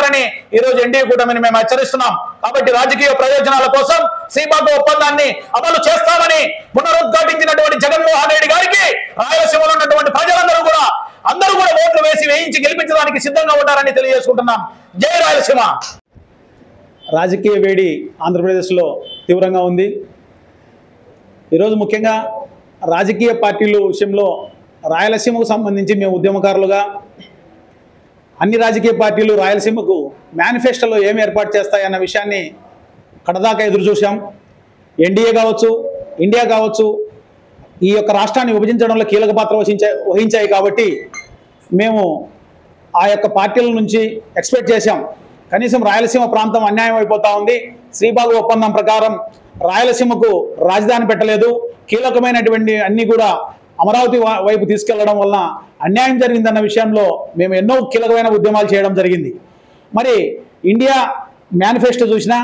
చేస్తారని ఈ రోజు ఎన్డీఏ కూటమిని మేము హెచ్చరిస్తున్నాం. కాబట్టి రాజకీయ ప్రయోజనాల కోసం శ్రీబాగు ఒప్పందాన్ని అమలు చేస్తామని పునరుద్ఘాటించినటువంటి జగన్మోహన్ రెడ్డి గారికి రాయలసీమలో ఉన్నటువంటి ప్రజలందరూ కూడా ఓట్లు వేయించి గెలిపించడానికి సిద్ధంగా ఉంటారని తెలియజేసుకుంటున్నాం. జై రాయలసీమ. రాజకీయ వేడి ఆంధ్రప్రదేశ్లో తీవ్రంగా ఉంది. ఈరోజు ముఖ్యంగా రాజకీయ పార్టీల విషయంలో రాయలసీమకు సంబంధించి మేము ఉద్యమకారులుగా అన్ని రాజకీయ పార్టీలు రాయలసీమకు మేనిఫెస్టోలో ఏమి ఏర్పాటు చేస్తాయన్న విషయాన్ని కడదాకా ఎదురు చూసాం. ఎన్డీఏ కావచ్చు, ఇండియా కావచ్చు, ఈ యొక్క రాష్ట్రాన్ని విభజించడంలో కీలక పాత్ర వహించాయి. కాబట్టి మేము ఆ యొక్క పార్టీల నుంచి ఎక్స్పెక్ట్ చేశాం. కనీసం రాయలసీమ ప్రాంతం అన్యాయం అయిపోతూ ఉంది. శ్రీబాగు ఒప్పందం ప్రకారం రాయలసీమకు రాజధాని పెట్టలేదు. కీలకమైనటువంటి అన్నీ కూడా అమరావతి వైపు తీసుకెళ్లడం వలన అన్యాయం జరిగిందన్న విషయంలో మేము ఎన్నో కీలకమైన ఉద్యమాలు చేయడం జరిగింది. మరి ఇండియా మేనిఫెస్టో చూసినా,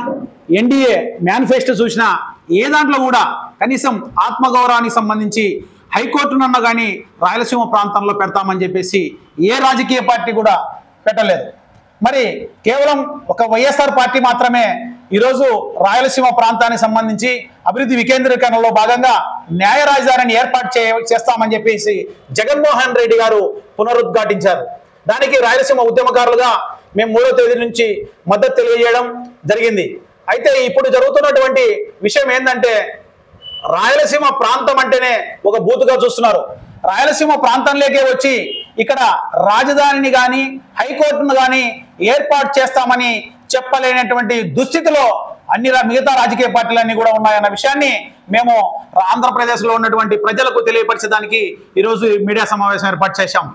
ఎన్డీఏ మేనిఫెస్టో చూసినా ఏ దాంట్లో కూడా కనీసం ఆత్మగౌరవానికి సంబంధించి హైకోర్టునన్నా కానీ రాయలసీమ ప్రాంతంలో పెడతామని చెప్పేసి ఏ రాజకీయ పార్టీ కూడా పెట్టలేదు. మరి కేవలం ఒక వైఎస్ఆర్ పార్టీ మాత్రమే ఈరోజు రాయలసీమ ప్రాంతానికి సంబంధించి అభివృద్ధి వికేంద్రీకరణలో భాగంగా న్యాయ రాజధానిని ఏర్పాటు చేస్తామని చెప్పేసి జగన్మోహన్ రెడ్డి గారు పునరుద్ఘాటించారు. దానికి రాయలసీమ ఉద్యమకారులుగా మేము 3వ తేదీ నుంచి మద్దతు తెలియజేయడం జరిగింది. అయితే ఇప్పుడు జరుగుతున్నటువంటి విషయం ఏంటంటే రాయలసీమ ప్రాంతం అంటేనే ఒక బూతుగా చూస్తున్నారు. రాయలసీమ ప్రాంతంలోకే వచ్చి ఇక్కడ రాజధానిని కానీ హైకోర్టును కానీ ఏర్పాటు చేస్తామని చెప్పలేనటువంటి దుస్థితిలో మిగతా రాజకీయ పార్టీలన్నీ కూడా ఉన్నాయన్న విషయాన్ని మేము ఆంధ్రప్రదేశ్లో ఉన్నటువంటి ప్రజలకు తెలియపరిచేదానికి ఈరోజు మీడియా సమావేశం ఏర్పాటు చేశాం.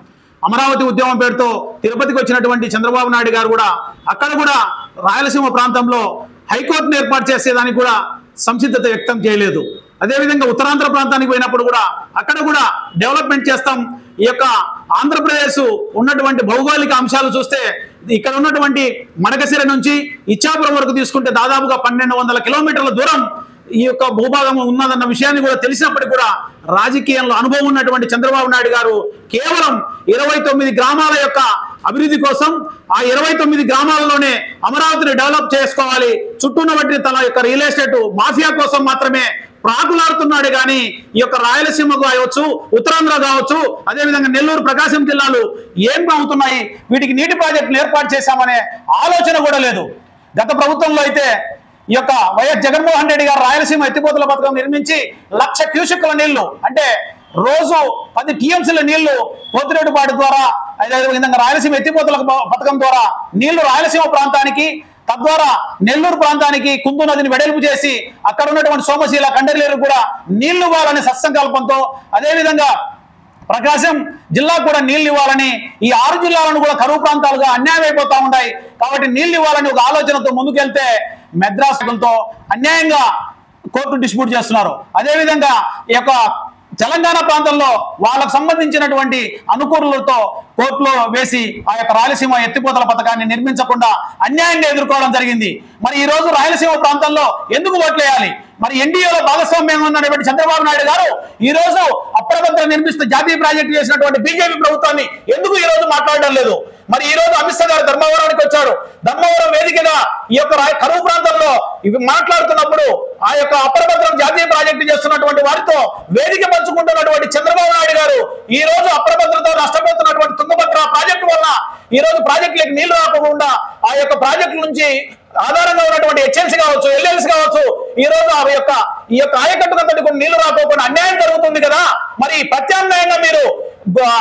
అమరావతి ఉద్యమం పేరుతో తిరుపతికి వచ్చినటువంటి చంద్రబాబు నాయుడు గారు కూడా అక్కడ కూడా రాయలసీమ ప్రాంతంలో హైకోర్టును ఏర్పాటు చేసేదానికి కూడా సంసిద్ధత వ్యక్తం చేయలేదు. అదేవిధంగా ఉత్తరాంధ్ర ప్రాంతానికి పోయినప్పుడు కూడా అక్కడ కూడా డెవలప్మెంట్ చేస్తాం. ఈ యొక్క ఆంధ్రప్రదేశ్ ఉన్నటువంటి భౌగోళిక అంశాలు చూస్తే ఇక్కడ ఉన్నటువంటి మడకశిర నుంచి ఇచ్చాపురం వరకు తీసుకుంటే దాదాపుగా 1200 కిలోమీటర్ల దూరం ఈ యొక్క భూభాగం ఉన్నదన్న విషయాన్ని కూడా తెలిసినప్పటికీ కూడా రాజకీయంలో అనుభవం ఉన్నటువంటి చంద్రబాబు నాయుడు గారు కేవలం 29 గ్రామాల యొక్క అభివృద్ధి కోసం ఆ 29 గ్రామాలలోనే అమరావతిని డెవలప్ చేసుకోవాలి, చుట్టూ ఉన్నటువంటి తన యొక్క రియల్ ఎస్టేట్ మాఫియా కోసం మాత్రమే ప్రాకులాడుతున్నాడు. కానీ ఈ యొక్క రాయలసీమ కావచ్చు, ఉత్తరాంధ్ర కావచ్చు, అదేవిధంగా నెల్లూరు, ప్రకాశం జిల్లాలు ఏం అవుతున్నాయి, వీటికి నీటి ప్రాజెక్టులు ఏర్పాటు చేశామనే ఆలోచన కూడా లేదు. గత ప్రభుత్వంలో అయితే ఈ యొక్క వైఎస్ జగన్మోహన్ రెడ్డి గారు రాయలసీమ ఎత్తిపోతల పథకం నిర్మించి 1,00,000 క్యూసెక్కుల నీళ్లు అంటే రోజు 10 టీఎంసీల నీళ్లు పోతిరెడ్డిపాటి ద్వారా, అదేవిధంగా రాయలసీమ ఎత్తిపోతల పథకం ద్వారా నీళ్లు రాయలసీమ ప్రాంతానికి, తద్వారా నెల్లూరు ప్రాంతానికి కుందు నదిని వెడల్పు చేసి అక్కడ ఉన్నటువంటి సోమశీల, కండలేరు కూడా నీళ్లు ఇవ్వాలనే సత్సంకల్పంతో, అదేవిధంగా ప్రకాశం జిల్లాకు కూడా నీళ్లు ఇవ్వాలని, ఈ 6 జిల్లాలను కూడా కరువు ప్రాంతాలుగా అన్యాయం అయిపోతా ఉన్నాయి. కాబట్టి నీళ్లు ఇవ్వాలని ఒక ఆలోచనతో ముందుకెళ్తే మెద్రాసులతో అన్యాయంగా కోర్టు డిస్ప్యూట్ చేస్తున్నారు. అదేవిధంగా ఈ యొక్క తెలంగాణ ప్రాంతంలో వాళ్ళకు సంబంధించినటువంటి అనుకూలతో కోర్టులో వేసి ఆ యొక్క రాయలసీమ ఎత్తిపోతల పథకాన్ని నిర్మించకుండా అన్యాయంగా ఎదుర్కోవడం జరిగింది. మరి ఈ రోజు రాయలసీమ ప్రాంతంలో ఎందుకు ఓట్లేయాలి? మరి ఎన్డీఏలో భాగస్వామ్యం ఉన్నటువంటి చంద్రబాబు నాయుడు గారు ఈ రోజు అప్రభద్ర నిర్మిస్తూ జాతీయ ప్రాజెక్టు చేసినటువంటి బీజేపీ ప్రభుత్వాన్ని ఎందుకు ఈ రోజు మాట్లాడడం లేదు? మరి ఈ రోజు అమిత్ షా గారు ధర్మవరానికి వచ్చారు. ధర్మవరం వేదికగా ఈ యొక్క కరువు ప్రాంతంలో ఇవి మాట్లాడుతున్నప్పుడు ఆ యొక్క అప్రభద్రం జాతీయ ప్రాజెక్టు చేస్తున్నటువంటి వారితో వేదిక పంచుకుంటున్నటువంటి చంద్రబాబు నాయుడు గారు ఈ రోజు అప్రభద్రతో నష్టపోతున్నటువంటి తుంగభద్ర ప్రాజెక్టు వల్ల ఈ రోజు ప్రాజెక్టులకు నీళ్లు రాకుండా ఆ యొక్క ప్రాజెక్టుల నుంచి ఆధారంగా ఉన్నటువంటి హెచ్ఎల్సీ కావచ్చు, ఎల్ఎల్సీ కావచ్చు, ఈ రోజు ఈ యొక్క ఆయకట్టుకంతటి కొన్ని నీళ్లు రాకపోకుండా అన్యాయం జరుగుతుంది కదా. మరి ప్రత్యామ్నాయంగా మీరు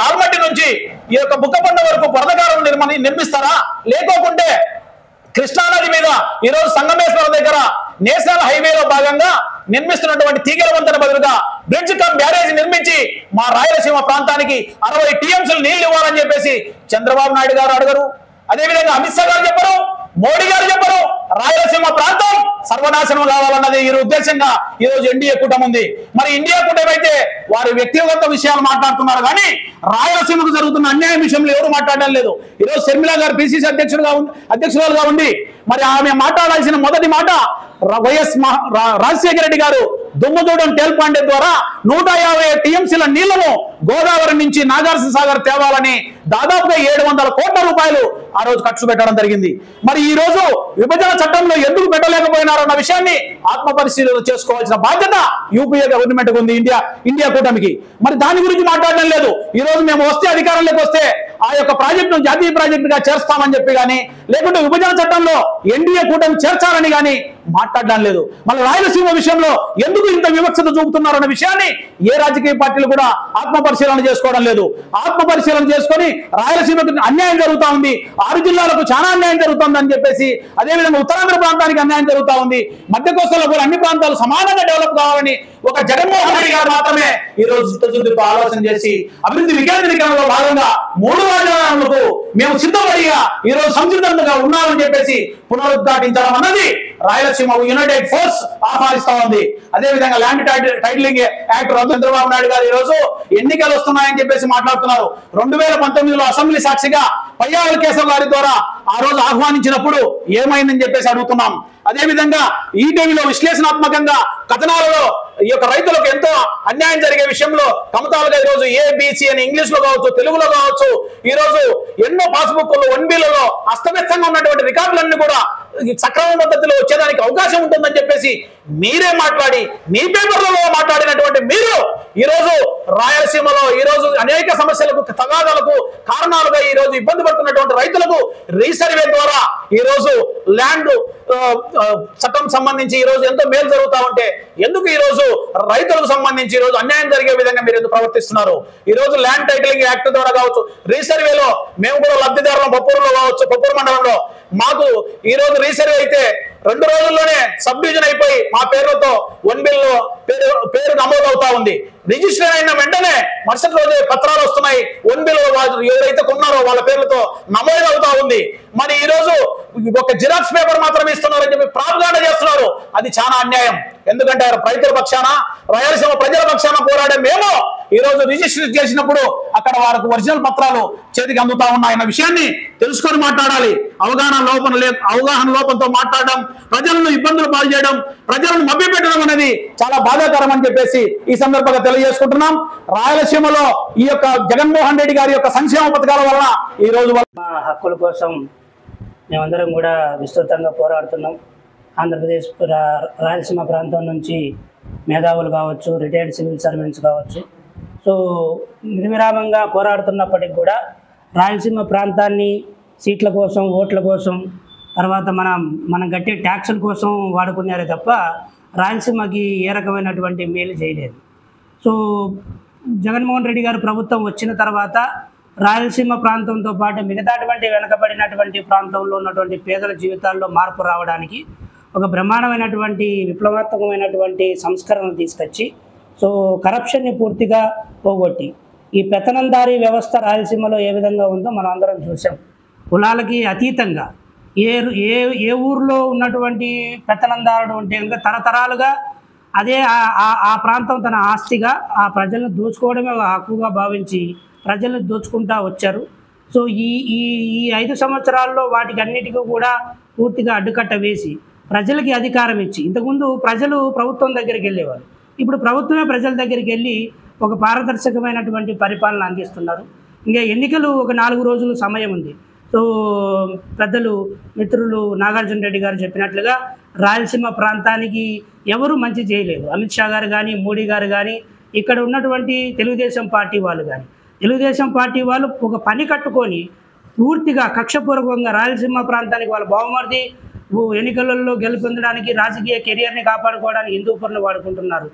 ఆల్మట్టి నుంచి ఈ యొక్క బుక్కపండ వరకు పొరదకారం నిర్మిస్తారా? లేకోకుంటే కృష్ణానది మీద ఈ రోజు సంగమేశ్వరం దగ్గర నేషనల్ హైవేలో భాగంగా నిర్మిస్తున్నటువంటి తీగల వంతెన బదులుగా బ్రిడ్జ్ కమ్ బ్యారేజ్ నిర్మించి మా రాయలసీమ ప్రాంతానికి 60 టీఎంసీలు నీళ్లు ఇవ్వాలని చెప్పేసి చంద్రబాబు నాయుడు గారు అడగరు. అదేవిధంగా అమిత్ షా గారు చెప్పరు, మోడీ గారు చెప్పరు. రాయలసీమ ప్రాంతం సర్వనాశనం కావాలన్నది ఈ ఉద్దేశంగా ఈ రోజు ఎన్డీఏ కూటమి ఉంది. మరి ఇండియా కూటమి అయితే వారి వ్యక్తిగత విషయాలు మాట్లాడుతున్నారు కానీ రాయలసీమకు జరుగుతున్న అన్యాయం విషయంలో ఎవరు మాట్లాడడం లేదు. ఈరోజు శర్మిల గారు పిసిసి అధ్యక్షురాలుగా ఉండి మరి ఆమె మాట్లాడాల్సిన మొదటి మాట వైఎస్ రాజశేఖర రెడ్డి గారు దుమ్మదూడం టేల్పాండే ద్వారా 150 టీఎంసీల నీళ్లను గోదావరి నుంచి నాగార్జున సాగర్ తేవాలని దాదాపుగా 700 కోట్ల రూపాయలు ఆ రోజు ఖర్చు పెట్టడం జరిగింది. మరి ఈ రోజు విభజన చట్టంలో ఎందుకు పెట్టలేకపోయినారన్న విషయాన్ని ఆత్మ పరిశీలన చేసుకోవాల్సిన బాధ్యత యూపీఏ గవర్నమెంట్ ఉంది, ఇండియా కూటమికి. మరి దాని గురించి మాట్లాడడం లేదు. ఈ రోజు మేము వస్తే అధికారంలోకి వస్తే ఆ యొక్క ప్రాజెక్టును జాతీయ ప్రాజెక్టుగా చేస్తామని చెప్పి కానీ, లేకుంటే విభజన చట్టంలో ఎన్డీఏ కూటమి చేర్చాలని కానీ మాట్లాడడం లేదు. మళ్ళీ రాయలసీమ విషయంలో ఎందుకు ఇంత వివక్షత చూపుతున్నారన్న విషయాన్ని ఏ రాజకీయ పార్టీలు కూడా ఆత్మ పరిశీలన చేసుకోవడం లేదు. ఆత్మ పరిశీలన చేసుకొని రాయలసీమకు అన్యాయం జరుగుతా ఉంది, 6 జిల్లాలకు చాలా అన్యాయం జరుగుతుంది అని చెప్పేసి, అదేవిధంగా ఉత్తరాంధ్ర ప్రాంతానికి అన్యాయం జరుగుతా ఉంది, మధ్య కోస్తాలో కూడా అన్ని ప్రాంతాలు సమానంగా డెవలప్ కావాలని ఒక జగన్మోహన్ రెడ్డి గారు మాత్రమే ఈ రోజు చిత్తశుద్ధితో ఆలోచన చేసి అభివృద్ధి వికేంద్రీకరణలో భాగంగా 3 రాజధానులకు మేము సిద్ధపడిగా ఈ రోజు సంసిద్ధంగా ఉన్నామని చెప్పేసి పునరుద్ఘాటించడం అన్నది రాయలసీమ యునైటెడ్ ఫోర్స్ ఆహ్వానిస్తా ఉంది. అదేవిధంగా land titling act Chandrababu Naidu గారు ఈ రోజు ఎన్నికలు వస్తున్నాయని చెప్పేసి మాట్లాడుతున్నారు. 2019లో అసెంబ్లీ సాక్షిగా పయ్యావుల కేశవ్ గారి ద్వారా ఆ రోజు ఆహ్వానించినప్పుడు ఏమైందని చెప్పేసి అడుగుతున్నాం. అదేవిధంగా ఈటీవీలో విశ్లేషణాత్మకంగా కథనాలలో ఈ యొక్క రైతులకు ఎంతో అన్యాయం జరిగే విషయంలో కమతాలుగా ఈరోజు ఏబిసి అని ఇంగ్లీష్ లో కావచ్చు, తెలుగులో కావచ్చు, ఈ రోజు ఎన్నో పాస్బుక్లు 1Bలలో అస్తవ్యస్తంగా ఉన్నటువంటి రికార్డులన్నీ కూడా సక్రమ పద్ధతిలో వచ్చేదానికి అవకాశం ఉంటుందని చెప్పేసి మీరే మాట్లాడి మీ పేపర్లలో మాట్లాడినటువంటి మీరు ఈ రోజు రాయలసీమలో ఈ రోజు అనేక సమస్యలకు తగాదాలకు కారణాలుగా ఈ రోజు ఇబ్బంది పడుతున్నటువంటి రైతులకు రీసర్వే ద్వారా ఈ రోజు ల్యాండ్ చట్టం సంబంధించి ఈ రోజు ఎంతో మేలు జరుగుతా ఉంటే ఎందుకు ఈ రోజు రైతులకు సంబంధించి ఈ రోజు అన్యాయం జరిగే విధంగా మీరు ఎందుకు ప్రవర్తిస్తున్నారు? ఈ రోజు ల్యాండ్ టైటిలింగ్ యాక్ట్ ద్వారా కావచ్చు, రీసర్వేలో మేము కూడా లబ్ధిదారులం పప్పూరులో కావచ్చు, పప్పూరు మండలంలో మాకు ఈ రోజు రీసర్వే అయితే 2 రోజుల్లోనే సబ్ డివిజన్ అయిపోయి మా పేరుతో 1Bలో పేరు నమోదవుతా ఉంది. రిజిస్టర్ అయిన వెంటనే మరుసటి రోజు పత్రాలు వస్తున్నాయి, 1Bలో ఎవరైతే కొన్నారో వాళ్ళ పేర్లతో నమోదు అవుతా ఉంది. మరి ఈ రోజు ఒక జిరాక్స్ పేపర్ మాత్రమే ఇస్తున్నారని చెప్పి ప్రాపగాండా చేస్తున్నారు. అది చాలా అన్యాయం. ఎందుకంటే రైతుల పక్షాన, రాయలసీమ ప్రజల పక్షాన పోరాడే మేము ఈ రోజు రిజిస్టర్ చేసినప్పుడు అక్కడ వారికి ఒరిజినల్ పత్రాలు చేతికి అందుతా ఉన్నాయన్న విషయాన్ని తెలుసుకొని మాట్లాడాలి. అవగాహన లోపంతో మాట్లాడడం, ప్రజలను ఇబ్బందులు పాలు చేయడం, ప్రజలను మభ్యపెట్టడం అనేది చాలా బాధాకరం అని చెప్పేసి ఈ సందర్భంగా తెలియజేసుకుంటున్నాం. రాయలసీమలో ఈ యొక్క జగన్మోహన్ రెడ్డి గారి యొక్క సంక్షేమ పథకాల వలన ఈ రోజు మా హక్కుల కోసం మేమందరం కూడా విస్తృతంగా పోరాడుతున్నాం. ఆంధ్రప్రదేశ్ రాయలసీమ ప్రాంతం నుంచి మేధావులు కావచ్చు, రిటైర్డ్ సివిల్ సర్వెంట్స్ కావచ్చు, సో నిర్విరామంగా పోరాడుతున్నప్పటికి కూడా రాయలసీమ ప్రాంతాన్ని సీట్ల కోసం, ఓట్ల కోసం, తర్వాత మనం కట్టే ట్యాక్సుల కోసం వాడుకున్నారే తప్ప రాయలసీమకి ఏ రకమైనటువంటి మేలు చేయలేదు. సో జగన్మోహన్ రెడ్డి గారు ప్రభుత్వం వచ్చిన తర్వాత రాయలసీమ ప్రాంతంతో పాటు మిగతాటువంటి వెనకబడినటువంటి ప్రాంతంలో ఉన్నటువంటి పేదల జీవితాల్లో మార్పు రావడానికి ఒక బ్రహ్మాండమైనటువంటి విప్లవాత్మకమైనటువంటి సంస్కరణలు తీసుకొచ్చి, సో కరప్షన్ని పూర్తిగా పోగొట్టి ఈ పెత్తనందారీ వ్యవస్థ రాయలసీమలో ఏ విధంగా ఉందో మనం అందరం చూసాం. కులాలకి అతీతంగా ఏ ఊరిలో ఉన్నటువంటి పెత్తనందారుడు ఉంటే కనుక తరతరాలుగా అదే ఆ ప్రాంతం తన ఆస్తిగా ఆ ప్రజలను దోచుకోవడమే ఒక హక్కుగా భావించి ప్రజలను దోచుకుంటూ వచ్చారు. సో ఈ 5 సంవత్సరాల్లో వాటికి అన్నిటికీ కూడా పూర్తిగా అడ్డుకట్ట వేసి ప్రజలకి అధికారం ఇచ్చి, ఇంతకుముందు ప్రజలు ప్రభుత్వం దగ్గరికి వెళ్ళేవారు, ఇప్పుడు ప్రభుత్వమే ప్రజల దగ్గరికి వెళ్ళి ఒక పారదర్శకమైనటువంటి పరిపాలన అందిస్తున్నారు. ఇంకా ఎన్నికలు ఒక 4 రోజులు సమయం ఉంది. సో పెద్దలు మిత్రులు నాగార్జున రెడ్డి గారు చెప్పినట్లుగా రాయలసీమ ప్రాంతానికి ఎవరు మంచి చేయలేదు. అమిత్ షా గారు కానీ, మోడీ గారు కానీ, ఇక్కడ ఉన్నటువంటి తెలుగుదేశం పార్టీ వాళ్ళు కానీ, తెలుగుదేశం పార్టీ వాళ్ళు ఒక పని కట్టుకొని పూర్తిగా కక్షపూర్వకంగా రాయలసీమ ప్రాంతానికి వాళ్ళ బావమరిది ఎన్నికలలో గెలుపొందడానికి, రాజకీయ కెరియర్ని కాపాడుకోవడానికి హిందూపూర్ని వాడుకుంటున్నారు.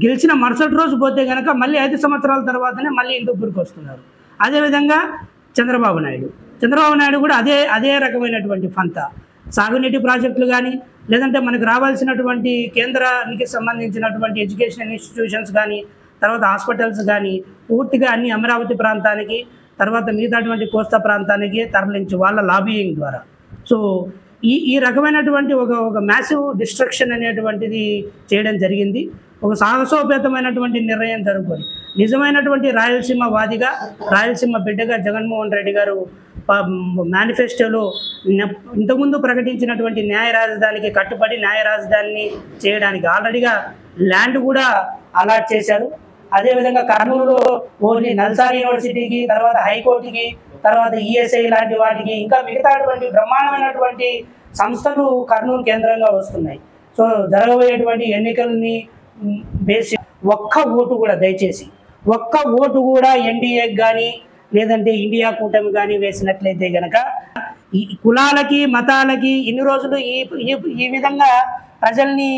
గెలిచిన మరుసటి రోజు పోతే కనుక మళ్ళీ 5 సంవత్సరాల తర్వాతనే మళ్ళీ హిందూపూర్కి వస్తున్నారు. అదేవిధంగా చంద్రబాబు నాయుడు కూడా అదే రకమైనటువంటి పంత. సాగునీటి ప్రాజెక్టులు కానీ, లేదంటే మనకు రావాల్సినటువంటి కేంద్రానికి సంబంధించినటువంటి ఎడ్యుకేషన్ ఇన్స్టిట్యూషన్స్ కానీ, తర్వాత హాస్పిటల్స్ కానీ పూర్తిగా అన్ని అమరావతి ప్రాంతానికి, తర్వాత మిగతాటువంటి కోస్తా ప్రాంతానికి తరలించి వాళ్ళ లాబియింగ్ ద్వారా. సో ఈ రకమైనటువంటి ఒక మ్యాసివ్ డిస్ట్రక్షన్ అనేటువంటిది చేయడం జరిగింది. ఒక సాహసోపేతమైనటువంటి నిర్ణయం జరుగుతుంది. నిజమైనటువంటి రాయలసీమ వాదిగా, రాయలసీమ బిడ్డగా జగన్మోహన్ రెడ్డి గారు మేనిఫెస్టోలో ఇంతకుముందు ప్రకటించినటువంటి న్యాయ రాజధానికి కట్టుబడి న్యాయ రాజధానిని చేయడానికి ఆల్రెడీగా ల్యాండ్ కూడా అలాట్ చేశారు. అదేవిధంగా కర్నూలులో ఓన్లీ నల్సార్ యూనివర్సిటీకి, తర్వాత హైకోర్టుకి, తర్వాత ఈఎస్ఐ లాంటి వాటికి, ఇంకా మిగతాటువంటి బ్రహ్మాండమైనటువంటి సంస్థలు కర్నూలు కేంద్రంగా వస్తున్నాయి. సో జరగబోయేటువంటి ఎన్నికల్ని బేసి ఒక్క ఓటు కూడా దయచేసి ఒక్క ఓటు కూడా ఎన్డీఏకి కానీ లేదంటే ఇండియా కూటమి కానీ వేసినట్లయితే గనక ఈ కులాలకి మతాలకి ఇన్ని రోజులు ఈ విధంగా ప్రజల్ని